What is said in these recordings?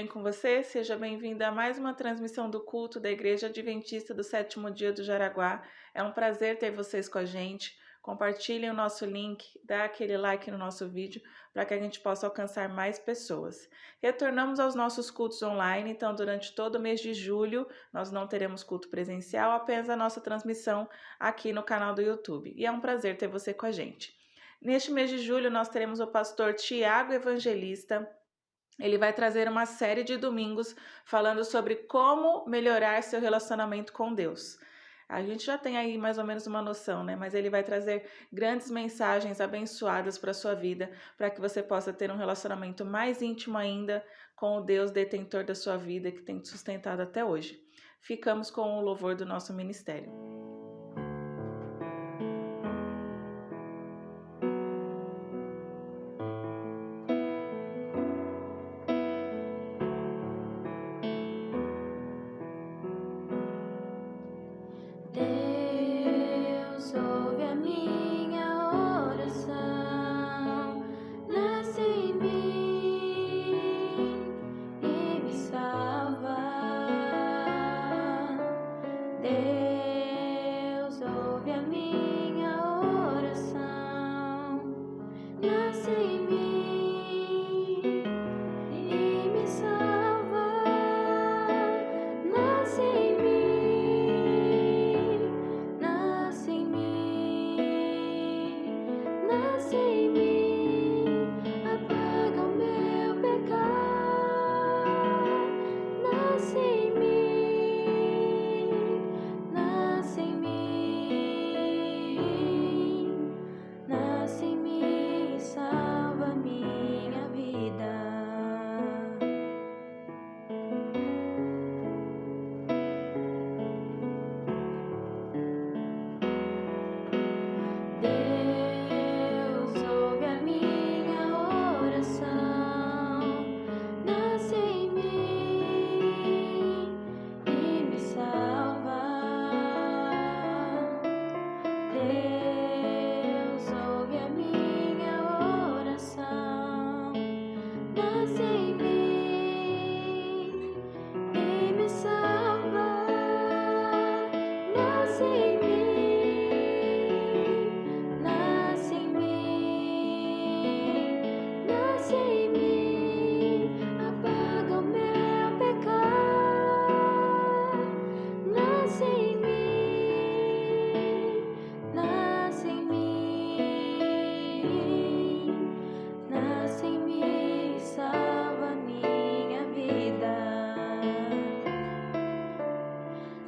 bem com você? Seja bem-vinda a mais uma transmissão do culto da Igreja Adventista do Sétimo Dia do Jaraguá. É um prazer ter vocês com a gente. Compartilhem o nosso link, dá aquele like no nosso vídeo para que a gente possa alcançar mais pessoas. Retornamos aos nossos cultos online, então durante todo o mês de julho nós não teremos culto presencial, apenas a nossa transmissão aqui no canal do YouTube. E é um prazer ter você com a gente. Neste mês de julho nós teremos o pastor Tiago Evangelista. Ele vai trazer uma série de domingos falando sobre como melhorar seu relacionamento com Deus. A gente já tem aí mais ou menos uma noção, né? Mas ele vai trazer grandes mensagens abençoadas para a sua vida, para que você possa ter um relacionamento mais íntimo ainda com o Deus detentor da sua vida, que tem te sustentado até hoje. Ficamos com o louvor do nosso ministério. Deus ouve a minha oração, nasce em mim e me salva. Deus ouve a minha oração, nasce em mim e me salva. Nasce em mim, nasce em mim, nasce em mim, apaga o meu pecado. Nasce em mim, nasce em mim, nasce em mim, salva a minha vida. Deus ouve a minha oração, nasce em mim e me salva. Deus ouve a minha oração, nasce em mim e me salva. Nasce em mim, nasce em mim, nasce em mim, apaga o meu pecado. Nasce em mim, nasce em mim, nasce em mim, salva a minha vida.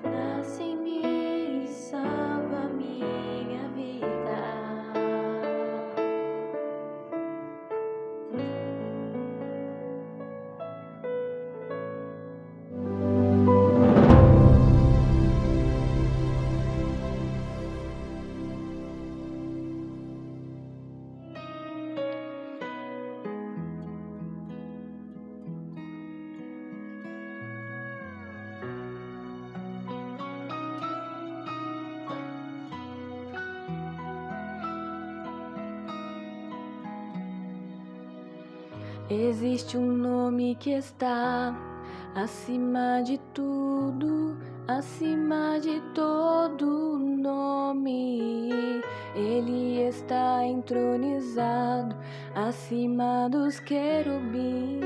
Nasce em mim, salva a minha vida. Existe um nome que está acima de tudo, acima de todo nome. Ele está entronizado acima dos querubins.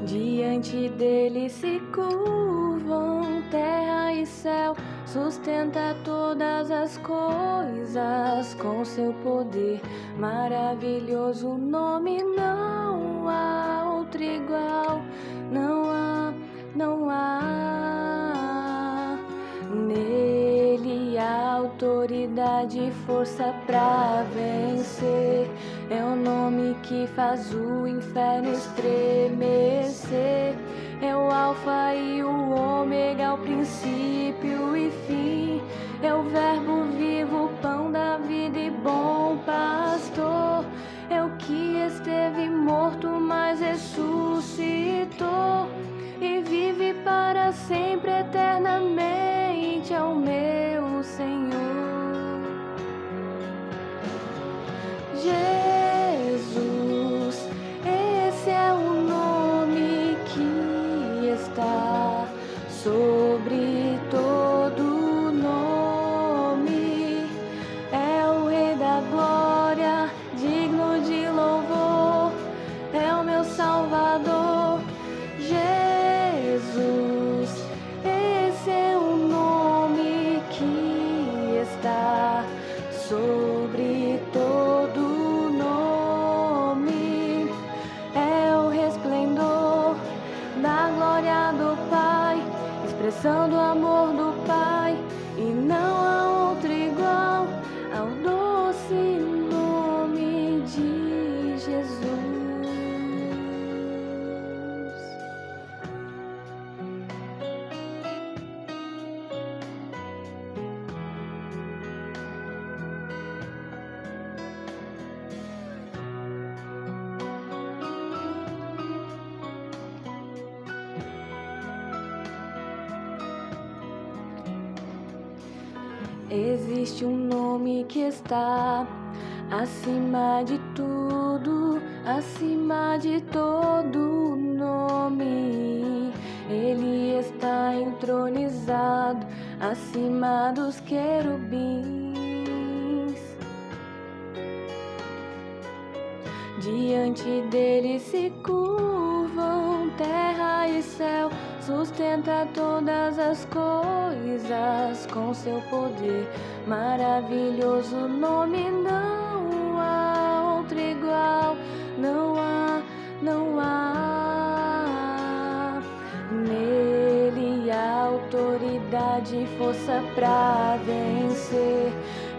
Diante dele se curvam terra e céu, sustenta todas as coisas com seu poder maravilhoso. Nome não há outro igual, não há. Nele há autoridade e força pra vencer. É o nome que faz o inferno estremecer. É o alfa e o ômega, o princípio e fim. É o verbo vivo, pão da vida e bom pastor. É o que esteve morto, mas ressuscitou e vive para sempre, eternamente. É o meu Senhor. Jesus sobre todo nome. É o Rei da glória, digno de louvor, é o meu Salvador, Jesus. Esse é o nome que está sobre todo nome. É o resplendor da glória do Pai, expressando o amor do Pai, e não há outro igual ao doce nome de Jesus. Existe um nome que está acima de tudo, acima de todo nome. Ele está entronizado acima dos querubins. Diante dele se curvam terra e céu, sustenta todas as coisas com seu poder. Maravilhoso nome, não há outro igual, não há, não há. Nele há autoridade e força pra vencer.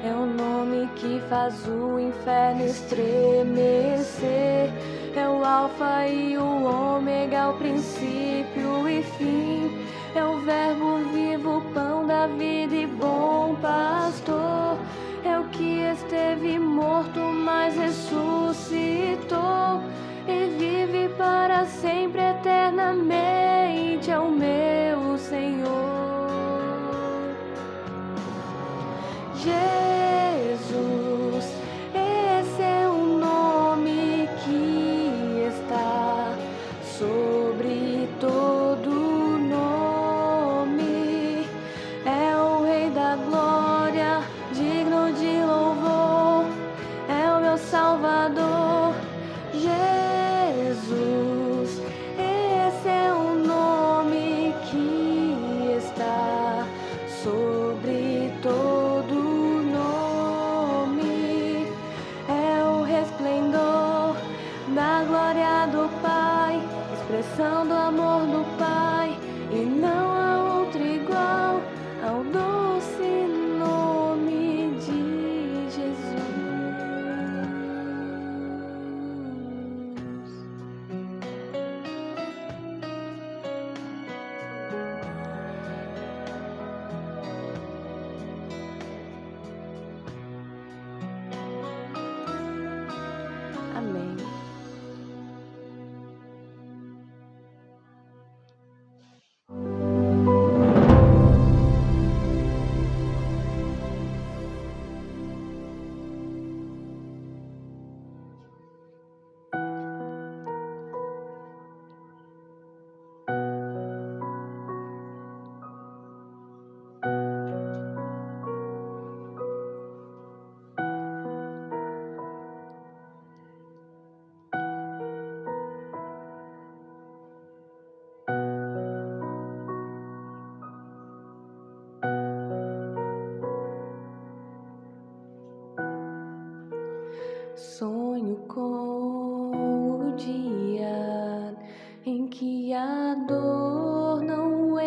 É o nome que faz o inferno estremecer. É o Alfa e o Ômega, o princípio e fim. É o Verbo vivo, pão da vida e bom pastor. É o que esteve morto, mas ressuscitou e vive para sempre, eternamente. É o meu Senhor. Jesus, esse é o nome que está sobre todo nome. É o Rei da glória, digno de louvor, é o meu Salvador, Jesus. Esse é o nome que está sobre todo nome. É o resplendor da glória do Pai, expressão do amor do Pai, e não há outro igual ao doce nome de Jesus. Amém. Sonho com o dia em que a dor não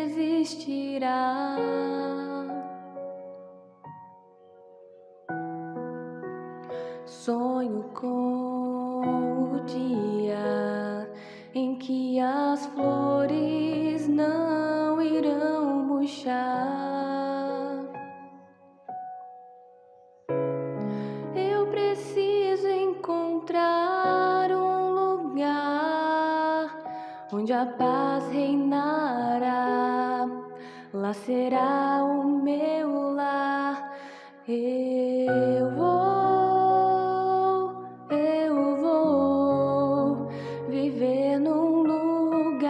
existirá. Sonho com o dia em que as flores não irão murchar. Eu preciso encontrar um lugar onde a paz reinará. Lá será o meu lar. Eu vou viver num lugar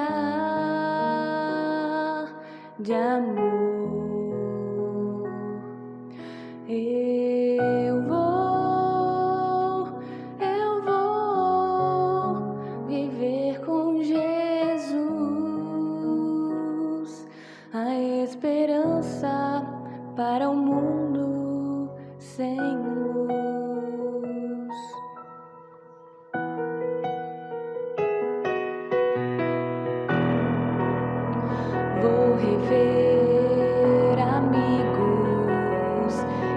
de amor. Eu vou viver com Jesus, a esperança para um mundo sem luz. Vou rever amigos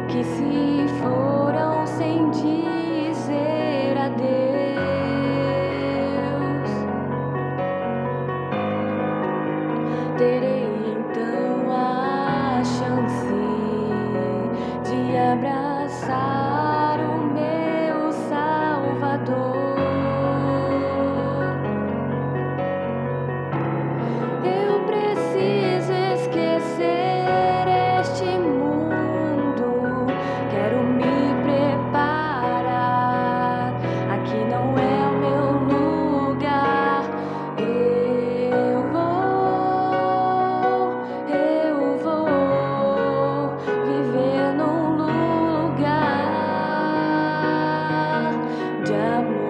que se foram sem dizer adeus. Terei então a chance de abraçar o meu Salvador. Eu preciso esquecer este mundo, quero me preparar. Aqui não é o meu lugar. Eu vou viver num lugar de amor.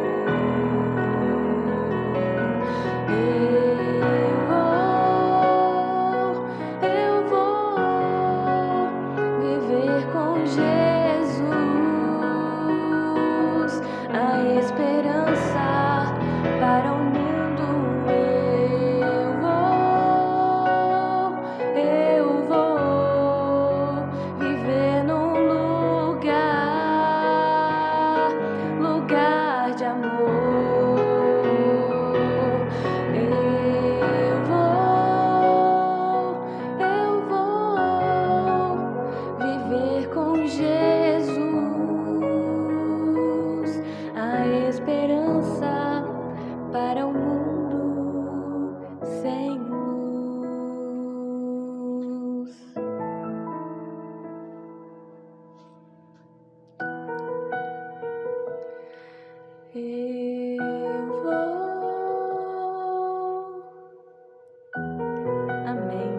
Eu vou viver com Jesus, a esperança para o mundo. Eu vou viver num lugar de amor. Eu vou viver com Jesus, a esperança para um mundo sem luz. Eu vou. Amém.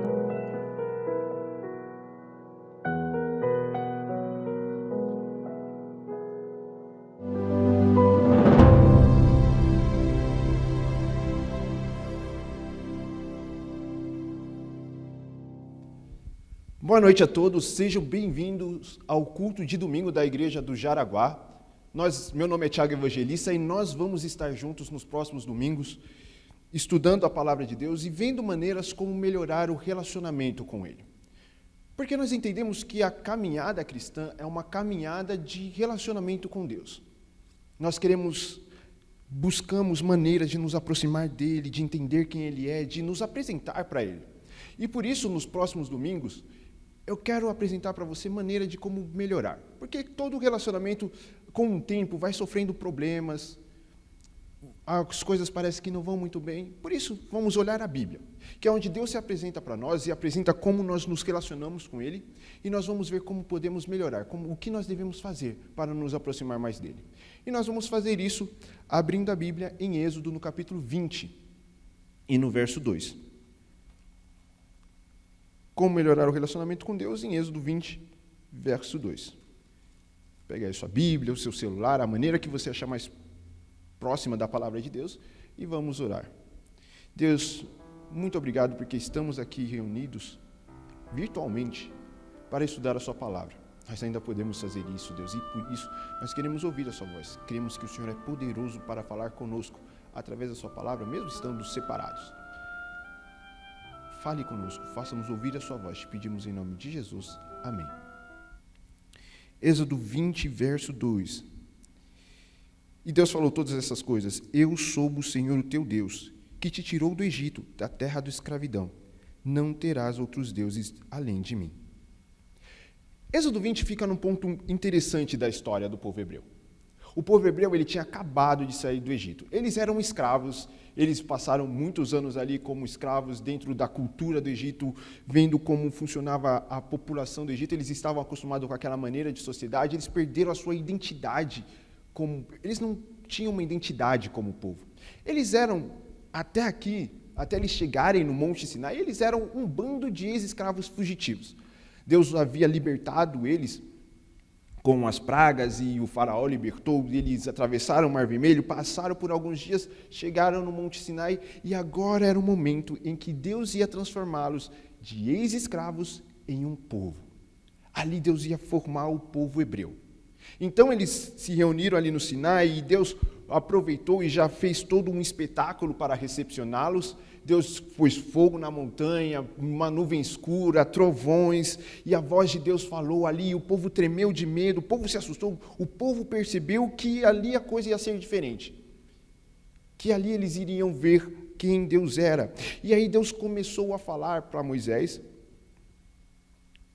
Boa noite a todos, sejam bem-vindos ao culto de domingo da Igreja do Jaraguá. Meu nome é Thiago Evangelista e nós vamos estar juntos nos próximos domingos, estudando a Palavra de Deus e vendo maneiras como melhorar o relacionamento com Ele. Porque nós entendemos que a caminhada cristã é uma caminhada de relacionamento com Deus. Nós buscamos maneiras de nos aproximar dEle, de entender quem Ele é, de nos apresentar para Ele. E por isso, nos próximos domingos, eu quero apresentar para você maneira de como melhorar. Porque todo relacionamento, com o tempo, vai sofrendo problemas, as coisas parecem que não vão muito bem. Por isso, vamos olhar a Bíblia, que é onde Deus se apresenta para nós e apresenta como nós nos relacionamos com Ele, e nós vamos ver como podemos melhorar, o que nós devemos fazer para nos aproximar mais dEle. E nós vamos fazer isso abrindo a Bíblia em Êxodo, no capítulo 20, e no verso 2. Como melhorar o relacionamento com Deus em Êxodo 20, verso 2. Pega aí sua Bíblia, o seu celular, a maneira que você achar mais próxima da palavra de Deus, e vamos orar. Deus, muito obrigado porque estamos aqui reunidos virtualmente para estudar a sua palavra. Nós ainda podemos fazer isso, Deus, e por isso nós queremos ouvir a sua voz. Queremos que o Senhor é poderoso para falar conosco através da sua palavra, mesmo estando separados. Fale conosco, faça-nos ouvir a sua voz, te pedimos em nome de Jesus. Amém. Êxodo 20, verso 2. E Deus falou todas essas coisas. Eu sou o Senhor, o teu Deus, que te tirou do Egito, da terra da escravidão. Não terás outros deuses além de mim. Êxodo 20 fica num ponto interessante da história do povo hebreu. O povo hebreu ele tinha acabado de sair do Egito. Eles eram escravos, eles passaram muitos anos ali como escravos dentro da cultura do Egito, vendo como funcionava a população do Egito. Eles estavam acostumados com aquela maneira de sociedade, eles perderam a sua identidade. Eles não tinham uma identidade como povo. Eles eram, até aqui, até eles chegarem no Monte Sinai, eles eram um bando de ex-escravos fugitivos. Deus havia libertado eles com as pragas e o faraó libertou, eles atravessaram o Mar Vermelho, passaram por alguns dias, chegaram no Monte Sinai e agora era o momento em que Deus ia transformá-los de ex-escravos em um povo. Ali Deus ia formar o povo hebreu. Então eles se reuniram ali no Sinai e Deus aproveitou e já fez todo um espetáculo para recepcioná-los. Deus pôs fogo na montanha, uma nuvem escura, trovões, e a voz de Deus falou ali, o povo tremeu de medo, o povo se assustou, o povo percebeu que ali a coisa ia ser diferente, que ali eles iriam ver quem Deus era. E aí Deus começou a falar para Moisés,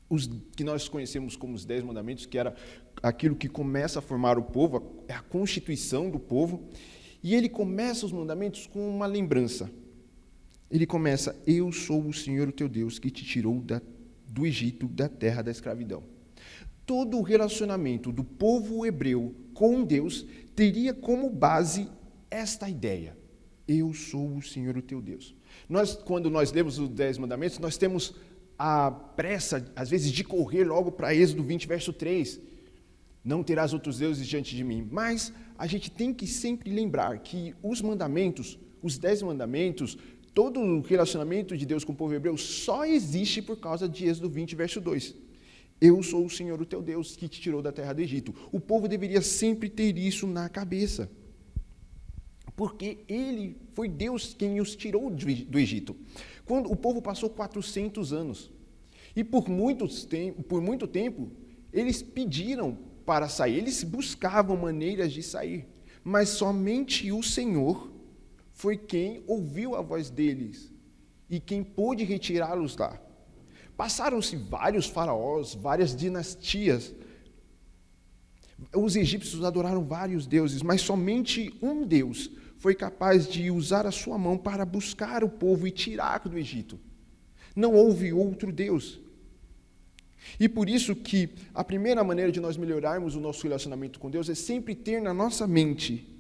os que nós conhecemos como os 10 mandamentos, que era aquilo que começa a formar o povo, é a constituição do povo, e ele começa os mandamentos com uma lembrança. Ele começa, eu sou o Senhor, o teu Deus, que te tirou do Egito, da terra da escravidão. Todo o relacionamento do povo hebreu com Deus teria como base esta ideia. Eu sou o Senhor, o teu Deus. Quando nós lemos os 10 mandamentos, nós temos a pressa, às vezes, de correr logo para Êxodo 20, verso 3. Não terás outros deuses diante de mim. Mas a gente tem que sempre lembrar que os mandamentos, os 10 mandamentos, todo o relacionamento de Deus com o povo hebreu só existe por causa de Êxodo 20, verso 2. Eu sou o Senhor, o teu Deus, que te tirou da terra do Egito. O povo deveria sempre ter isso na cabeça. Porque foi Deus quem os tirou do Egito. Quando o povo passou 400 anos. E por muito tempo, eles pediram para sair. Eles buscavam maneiras de sair. Mas somente o Senhor foi quem ouviu a voz deles e quem pôde retirá-los lá. Passaram-se vários faraós, várias dinastias. Os egípcios adoraram vários deuses, mas somente um Deus foi capaz de usar a sua mão para buscar o povo e tirar do Egito. Não houve outro Deus. E por isso que a primeira maneira de nós melhorarmos o nosso relacionamento com Deus é sempre ter na nossa mente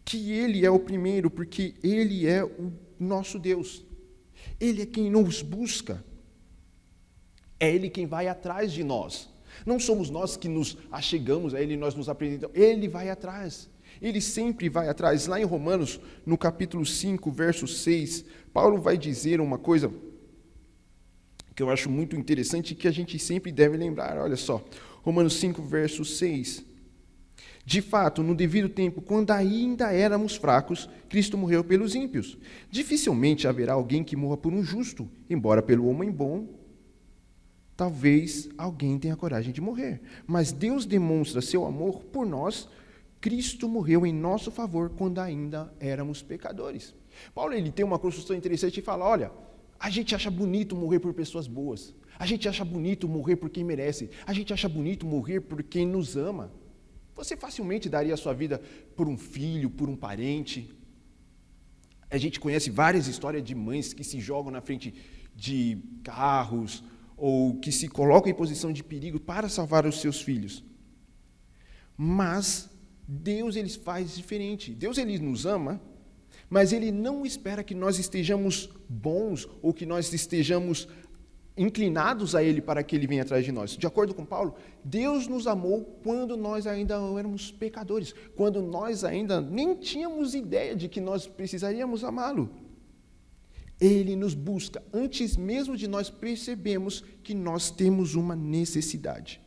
que Ele é o primeiro, porque Ele é o nosso Deus. Ele é quem nos busca. É Ele quem vai atrás de nós. Não somos nós que nos achegamos a Ele e nós nos apresentamos. Ele vai atrás. Ele sempre vai atrás. Lá em Romanos, no capítulo 5, verso 6, Paulo vai dizer uma coisa que eu acho muito interessante e que a gente sempre deve lembrar. Olha só, Romanos 5, verso 6. De fato, no devido tempo, quando ainda éramos fracos, Cristo morreu pelos ímpios. Dificilmente haverá alguém que morra por um justo, embora pelo homem bom, talvez alguém tenha coragem de morrer. Mas Deus demonstra seu amor por nós. Cristo morreu em nosso favor quando ainda éramos pecadores. Paulo ele tem uma construção interessante e fala, olha, a gente acha bonito morrer por pessoas boas. A gente acha bonito morrer por quem merece. A gente acha bonito morrer por quem nos ama. Você facilmente daria a sua vida por um filho, por um parente. A gente conhece várias histórias de mães que se jogam na frente de carros ou que se colocam em posição de perigo para salvar os seus filhos. Mas Deus ele faz diferente. Deus ele nos ama, mas Ele não espera que nós estejamos bons ou que nós estejamos inclinados a Ele para que Ele venha atrás de nós. De acordo com Paulo, Deus nos amou quando nós ainda éramos pecadores, quando nós ainda nem tínhamos ideia de que nós precisaríamos amá-lo. Ele nos busca antes mesmo de nós percebermos que nós temos uma necessidade.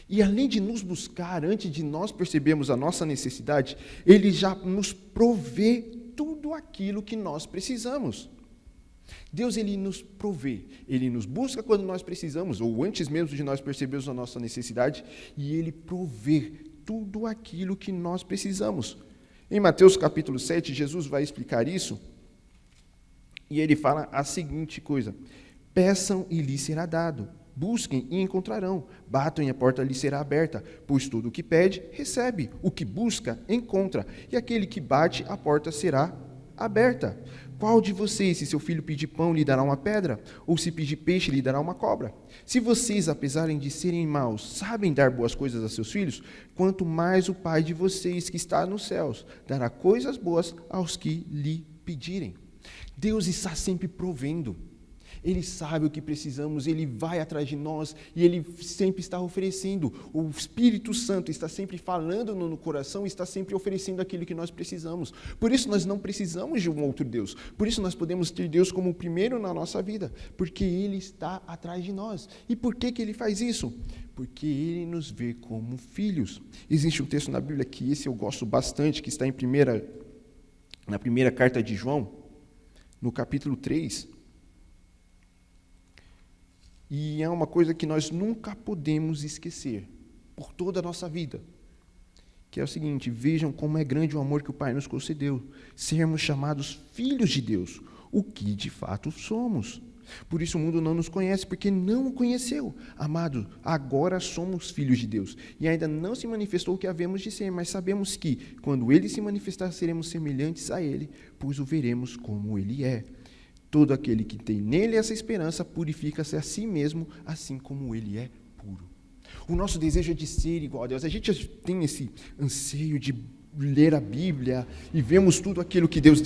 E além de nos buscar, antes de nós percebermos a nossa necessidade, Ele já nos provê tudo aquilo que nós precisamos. Deus, Ele nos provê, Ele nos busca quando nós precisamos, ou antes mesmo de nós percebermos a nossa necessidade, e Ele provê tudo aquilo que nós precisamos. Em Mateus capítulo 7, Jesus vai explicar isso, e Ele fala a seguinte coisa, peçam e lhes será dado, busquem e encontrarão, batam e a porta lhes será aberta, pois tudo o que pede, recebe, o que busca, encontra, e aquele que bate, a porta será aberta. Qual de vocês, se seu filho pedir pão, lhe dará uma pedra? Ou se pedir peixe, lhe dará uma cobra? Se vocês, apesar de serem maus, sabem dar boas coisas a seus filhos, quanto mais o Pai de vocês, que está nos céus, dará coisas boas aos que lhe pedirem. Deus está sempre provendo. Ele sabe o que precisamos, Ele vai atrás de nós e Ele sempre está oferecendo. O Espírito Santo está sempre falando no coração e está sempre oferecendo aquilo que nós precisamos. Por isso nós não precisamos de um outro Deus. Por isso nós podemos ter Deus como o primeiro na nossa vida, porque Ele está atrás de nós. E por que Ele faz isso? Porque Ele nos vê como filhos. Existe um texto na Bíblia que esse eu gosto bastante, que está na primeira carta de João, no capítulo 3. E é uma coisa que nós nunca podemos esquecer, por toda a nossa vida, que é o seguinte: vejam como é grande o amor que o Pai nos concedeu, sermos chamados filhos de Deus, o que de fato somos. Por isso o mundo não nos conhece, porque não o conheceu. Amados, agora somos filhos de Deus, e ainda não se manifestou o que havemos de ser, mas sabemos que, quando Ele se manifestar, seremos semelhantes a Ele, pois o veremos como Ele é. Todo aquele que tem nele essa esperança purifica-se a si mesmo, assim como ele é puro. O nosso desejo é de ser igual a Deus. A gente tem esse anseio de ler a Bíblia e vemos tudo aquilo que Deus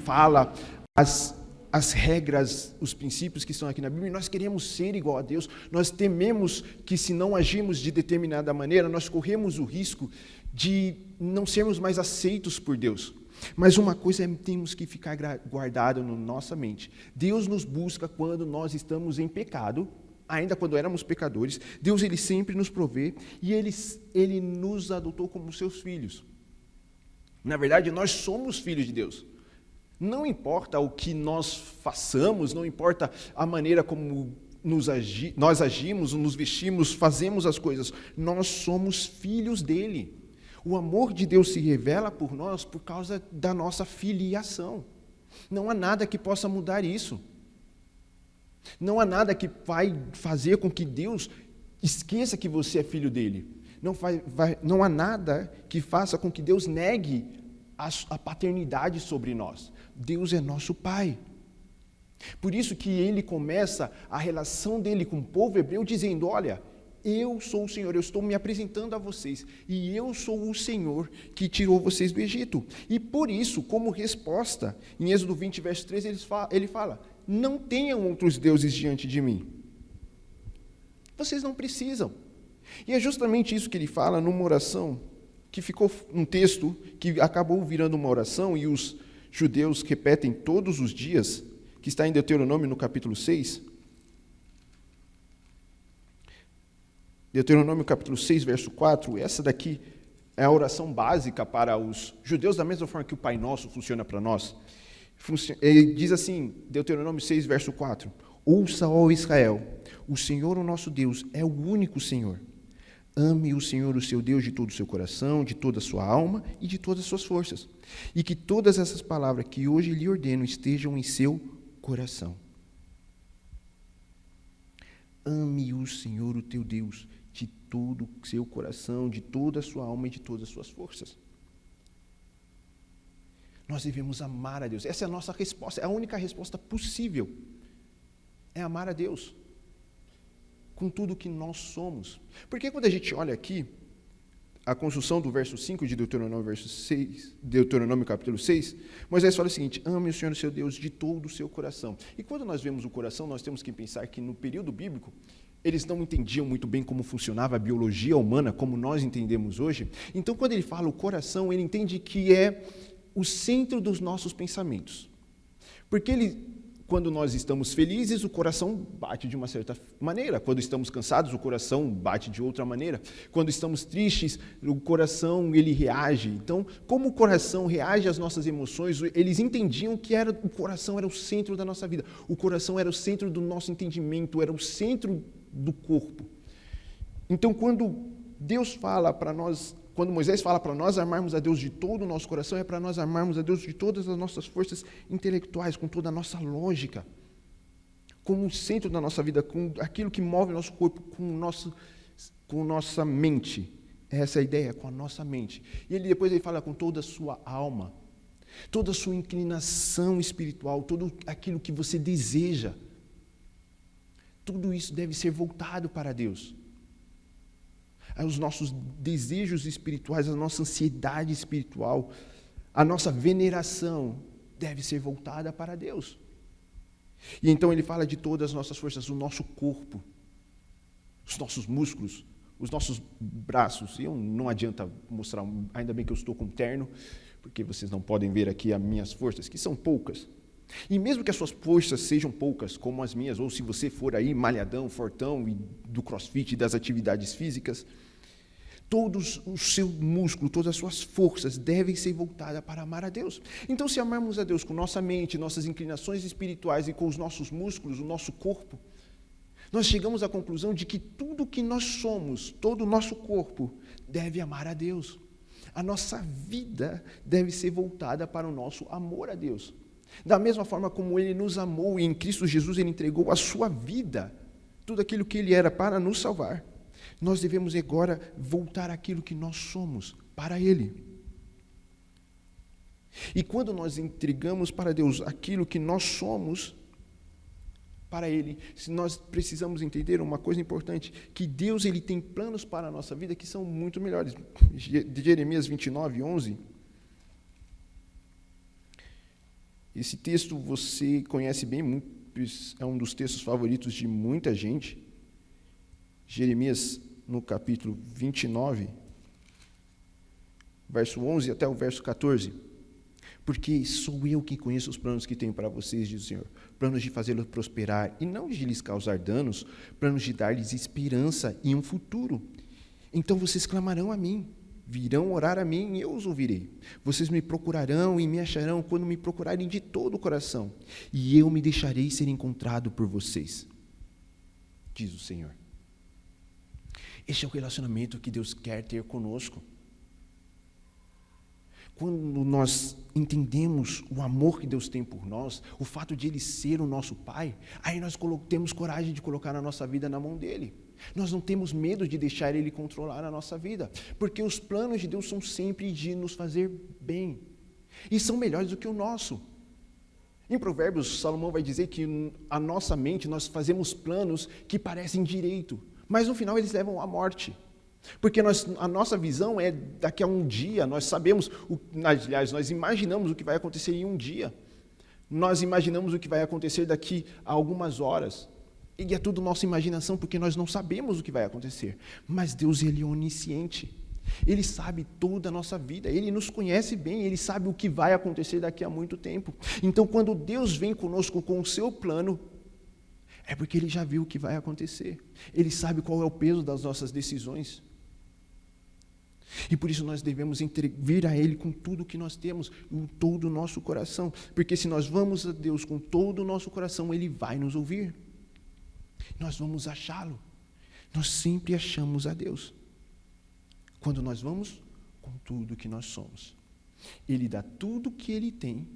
fala, as regras, os princípios que estão aqui na Bíblia, e nós queremos ser igual a Deus. Nós tememos que, se não agirmos de determinada maneira, nós corremos o risco de não sermos mais aceitos por Deus. Mas uma coisa temos que ficar guardado na nossa mente: Deus nos busca quando nós estamos em pecado, ainda quando éramos pecadores. Deus, Ele sempre nos provê, e Ele nos adotou como seus filhos. Na verdade, nós somos filhos de Deus. Não importa o que nós façamos, não importa a maneira como nós agimos, nos vestimos, fazemos as coisas, nós somos filhos dEle. O amor de Deus se revela por nós por causa da nossa filiação. Não há nada que possa mudar isso. Não há nada que vai fazer com que Deus esqueça que você é filho dele. Não há nada que faça com que Deus negue a paternidade sobre nós. Deus é nosso Pai. Por isso que Ele começa a relação dele com o povo hebreu dizendo: olha, eu sou o Senhor, eu estou me apresentando a vocês, e eu sou o Senhor que tirou vocês do Egito. E por isso, como resposta, em Êxodo 20, verso 13, ele fala: não tenham outros deuses diante de mim. Vocês não precisam. E é justamente isso que ele fala numa oração, que ficou um texto que acabou virando uma oração, e os judeus repetem todos os dias, que está em Deuteronômio, no capítulo 6. Deuteronômio capítulo 6, verso 4, essa daqui é a oração básica para os judeus, da mesma forma que o Pai Nosso funciona para nós. Ele diz assim, Deuteronômio 6, verso 4, ouça, ó Israel, o Senhor, o nosso Deus, é o único Senhor. Ame o Senhor, o seu Deus, de todo o seu coração, de toda a sua alma e de todas as suas forças. E que todas essas palavras que hoje lhe ordeno estejam em seu coração. Ame o Senhor, o teu Deus, de todo o seu coração, de toda a sua alma e de todas as suas forças. Nós devemos amar a Deus. Essa é a nossa resposta, é a única resposta possível. É amar a Deus com tudo que nós somos. Porque quando a gente olha aqui, a construção do verso 5 de Deuteronômio capítulo 6, Moisés fala o seguinte: ame o Senhor, o seu Deus, de todo o seu coração. E quando nós vemos o coração, nós temos que pensar que no período bíblico, eles não entendiam muito bem como funcionava a biologia humana, como nós entendemos hoje. Então, quando ele fala o coração, ele entende que é o centro dos nossos pensamentos. Porque quando nós estamos felizes, o coração bate de uma certa maneira. Quando estamos cansados, o coração bate de outra maneira. Quando estamos tristes, o coração ele reage. Então, como o coração reage às nossas emoções, eles entendiam que o coração era o centro da nossa vida. O coração era o centro do nosso entendimento, era o centro do corpo. Então, quando Moisés fala para nós amarmos a Deus de todo o nosso coração, é para nós amarmos a Deus de todas as nossas forças intelectuais, com toda a nossa lógica, como o centro da nossa vida, com aquilo que move o nosso corpo, com nossa mente. Essa é a ideia, com a nossa mente. E depois ele fala com toda a sua alma, toda a sua inclinação espiritual, tudo aquilo que você deseja. Tudo isso deve ser voltado para Deus. Os nossos desejos espirituais, a nossa ansiedade espiritual, a nossa veneração deve ser voltada para Deus. E então ele fala de todas as nossas forças, o nosso corpo, os nossos músculos, os nossos braços. E não adianta mostrar, ainda bem que eu estou com terno, porque vocês não podem ver aqui as minhas forças, que são poucas. E mesmo que as suas forças sejam poucas, como as minhas, ou se você for aí malhadão, fortão, e do crossfit e das atividades físicas, todos o seu músculo, todas as suas forças devem ser voltadas para amar a Deus. Então, se amarmos a Deus com nossa mente, nossas inclinações espirituais e com os nossos músculos, o nosso corpo, nós chegamos à conclusão de que tudo que nós somos, todo o nosso corpo, deve amar a Deus. A nossa vida deve ser voltada para o nosso amor a Deus. Da mesma forma como Ele nos amou e em Cristo Jesus Ele entregou a sua vida, tudo aquilo que Ele era para nos salvar, nós devemos agora voltar àquilo que nós somos para Ele. E quando nós entregamos para Deus aquilo que nós somos para Ele, nós precisamos entender uma coisa importante, que Deus Ele tem planos para a nossa vida que são muito melhores. De Jeremias 29, 11. Esse texto você conhece bem, é um dos textos favoritos de muita gente. Jeremias, no capítulo 29, verso 11 até o verso 14. Porque sou eu que conheço os planos que tenho para vocês, diz o Senhor. Planos de fazê-los prosperar e não de lhes causar danos, planos de dar-lhes esperança e um futuro. Então vocês clamarão a mim, virão orar a mim e eu os ouvirei. Vocês me procurarão e me acharão quando me procurarem de todo o coração. E eu me deixarei ser encontrado por vocês, diz o Senhor. Este é o relacionamento que Deus quer ter conosco. Quando nós entendemos o amor que Deus tem por nós, o fato de Ele ser o nosso Pai, aí nós temos coragem de colocar a nossa vida na mão dEle. Nós não temos medo de deixar Ele controlar a nossa vida, porque os planos de Deus são sempre de nos fazer bem, e são melhores do que o nosso. Em Provérbios, Salomão vai dizer que a nossa mente, nós fazemos planos que parecem direito, mas no final eles levam à morte. Porque a nossa visão é daqui a um dia, nós sabemos, aliás, nós imaginamos o que vai acontecer em um dia. Nós imaginamos o que vai acontecer daqui a algumas horas. E é tudo nossa imaginação, porque nós não sabemos o que vai acontecer. Mas Deus, Ele é onisciente. Ele sabe toda a nossa vida, Ele nos conhece bem, Ele sabe o que vai acontecer daqui a muito tempo. Então, quando Deus vem conosco com o seu plano, é porque Ele já viu o que vai acontecer. Ele sabe qual é o peso das nossas decisões. E por isso nós devemos vir a Ele com tudo o que nós temos, com todo o nosso coração. Porque se nós vamos a Deus com todo o nosso coração, Ele vai nos ouvir. Nós vamos achá-lo. Nós sempre achamos a Deus. Quando nós vamos com tudo o que nós somos. Ele dá tudo o que Ele tem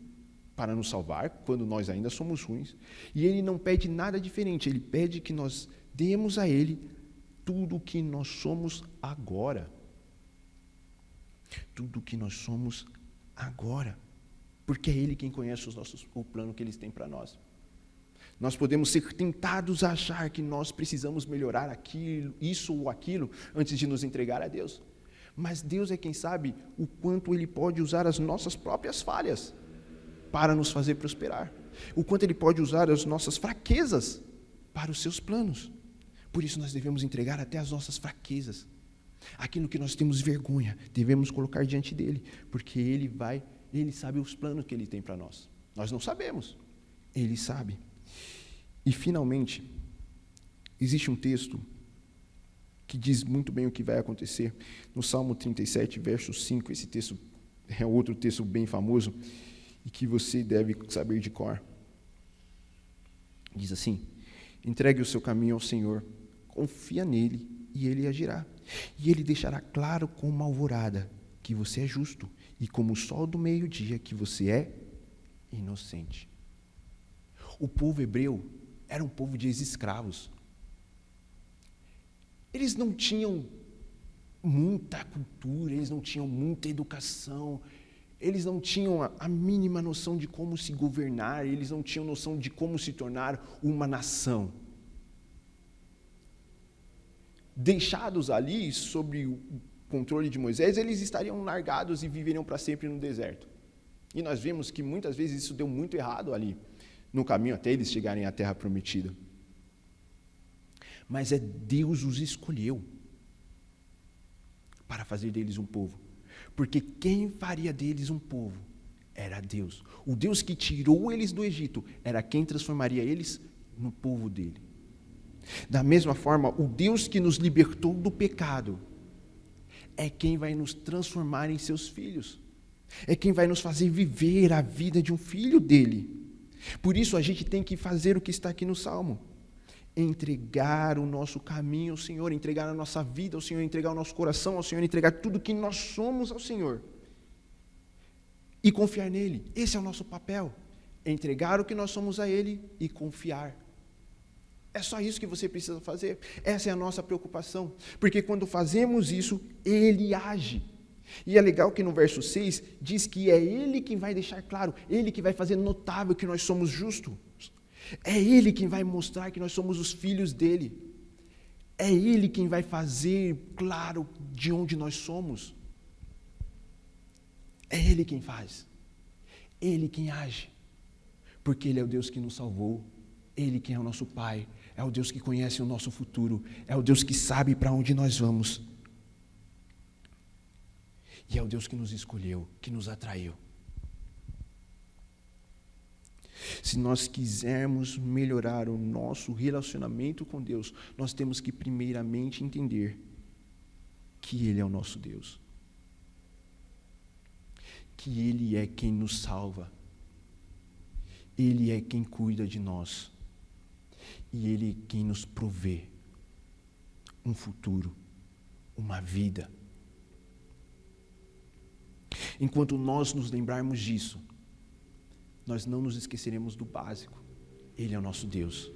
para nos salvar, quando nós ainda somos ruins. E Ele não pede nada diferente. Ele pede que nós demos a Ele tudo o que nós somos agora. Tudo o que nós somos agora, porque é Ele quem conhece o plano que Ele tem para nós. Nós podemos ser tentados a achar que nós precisamos melhorar aquilo, isso ou aquilo, antes de nos entregar a Deus. Mas Deus é quem sabe o quanto Ele pode usar as nossas próprias falhas para nos fazer prosperar. O quanto Ele pode usar as nossas fraquezas para os seus planos. Por isso nós devemos entregar até as nossas fraquezas. Aquilo que nós temos vergonha, devemos colocar diante dEle, porque Ele sabe os planos que Ele tem para nós. Nós não sabemos, Ele sabe. E, finalmente, existe um texto que diz muito bem o que vai acontecer. No Salmo 37, verso 5, esse texto é outro texto bem famoso e que você deve saber de cor. Diz assim: entregue o seu caminho ao Senhor, confia nele e Ele agirá. E Ele deixará claro como a alvorada que você é justo, e como o sol do meio-dia que você é inocente. O povo hebreu era um povo de ex-escravos. Eles não tinham muita cultura, eles não tinham muita educação, eles não tinham a mínima noção de como se governar, eles não tinham noção de como se tornar uma nação. Deixados ali, sob o controle de Moisés, eles estariam largados e viveriam para sempre no deserto. E nós vimos que muitas vezes isso deu muito errado ali, no caminho até eles chegarem à terra prometida. Mas Deus os escolheu para fazer deles um povo. Porque quem faria deles um povo era Deus. O Deus que tirou eles do Egito era quem transformaria eles no povo dele. Da mesma forma, o Deus que nos libertou do pecado é quem vai nos transformar em seus filhos. É quem vai nos fazer viver a vida de um filho dele. Por isso a gente tem que fazer o que está aqui no Salmo. Entregar o nosso caminho ao Senhor, entregar a nossa vida ao Senhor, entregar o nosso coração ao Senhor, entregar tudo que nós somos ao Senhor. E confiar nele. Esse é o nosso papel. Entregar o que nós somos a ele e confiar. É só isso que você precisa fazer. Essa é a nossa preocupação. Porque quando fazemos isso, ele age. E é legal que no verso 6 diz que é ele quem vai deixar claro, ele que vai fazer notável que nós somos justos. É ele quem vai mostrar que nós somos os filhos dele. É ele quem vai fazer claro de onde nós somos. É ele quem faz. Ele quem age. Porque ele é o Deus que nos salvou. Ele quem é o nosso Pai. É o Deus que conhece o nosso futuro. É o Deus que sabe para onde nós vamos. E é o Deus que nos escolheu, que nos atraiu. Se nós quisermos melhorar o nosso relacionamento com Deus, nós temos que primeiramente entender que Ele é o nosso Deus. Que Ele é quem nos salva. Ele é quem cuida de nós. E Ele é quem nos provê um futuro, uma vida. Enquanto nós nos lembrarmos disso, nós não nos esqueceremos do básico. Ele é o nosso Deus.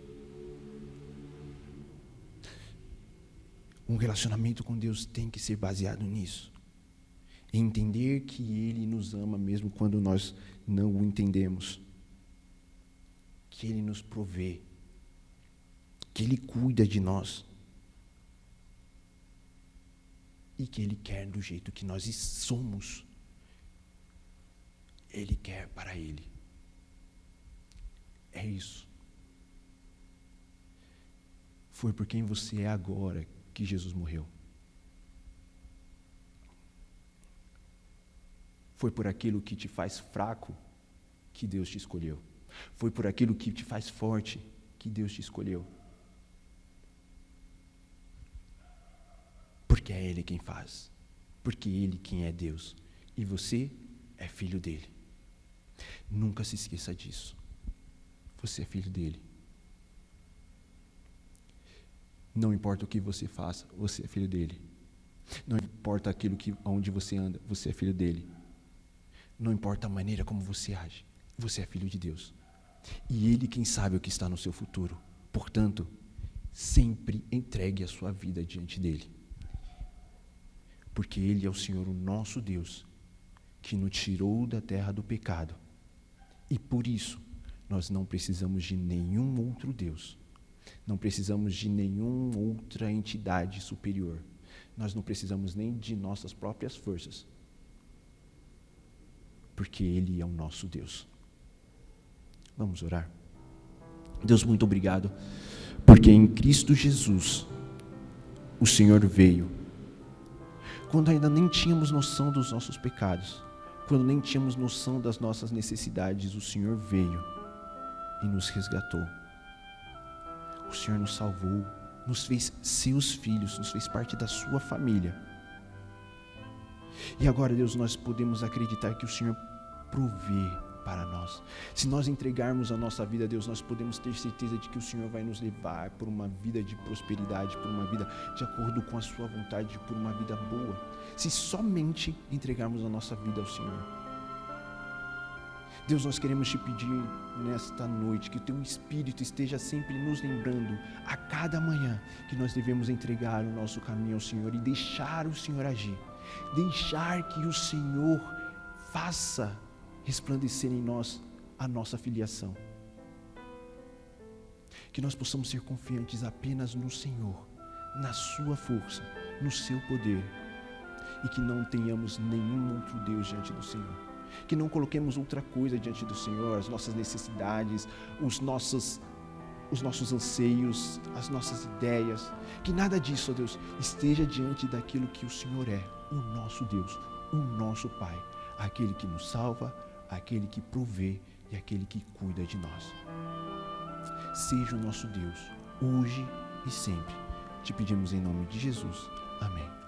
Um relacionamento com Deus tem que ser baseado nisso. Em entender que Ele nos ama mesmo quando nós não o entendemos. Que Ele nos provê. Que Ele cuida de nós. E que Ele quer do jeito que nós somos. Ele quer para Ele. É isso. Foi por quem você é agora que Jesus morreu. Foi por aquilo que te faz fraco que Deus te escolheu. Foi por aquilo que te faz forte que Deus te escolheu. Porque é Ele quem faz. Porque Ele quem é Deus. E você é filho dele. Nunca se esqueça disso. Você é filho dele. Não importa o que você faça, você é filho dele. Não importa aquilo onde você anda, você é filho dele. Não importa a maneira como você age, você é filho de Deus. E Ele quem sabe o que está no seu futuro. Portanto, sempre entregue a sua vida diante dele. Porque Ele é o Senhor, o nosso Deus, que nos tirou da terra do pecado. E por isso, nós não precisamos de nenhum outro Deus. Não precisamos de nenhuma outra entidade superior. Nós não precisamos nem de nossas próprias forças. Porque Ele é o nosso Deus. Vamos orar? Deus, muito obrigado, porque em Cristo Jesus, o Senhor veio. Quando ainda nem tínhamos noção dos nossos pecados, quando nem tínhamos noção das nossas necessidades, o Senhor veio e nos resgatou. O Senhor nos salvou, nos fez seus filhos, nos fez parte da sua família. E agora, Deus, nós podemos acreditar que o Senhor provê para nós. Se nós entregarmos a nossa vida a Deus, nós podemos ter certeza de que o Senhor vai nos levar por uma vida de prosperidade, por uma vida de acordo com a sua vontade, por uma vida boa. Se somente entregarmos a nossa vida ao Senhor. Deus, nós queremos te pedir nesta noite que o Teu Espírito esteja sempre nos lembrando a cada manhã que nós devemos entregar o nosso caminho ao Senhor e deixar o Senhor agir. Deixar que o Senhor faça resplandecer em nós a nossa filiação. Que nós possamos ser confiantes apenas no Senhor, na sua força, no seu poder, e que não tenhamos nenhum outro Deus diante do Senhor. Que não coloquemos outra coisa diante do Senhor, as nossas necessidades, os nossos anseios, as nossas ideias. Que nada disso, ó Deus, esteja diante daquilo que o Senhor é, o nosso Deus, o nosso Pai, aquele que nos salva, aquele que provê e aquele que cuida de nós. Seja o nosso Deus, hoje e sempre. Te pedimos em nome de Jesus. Amém.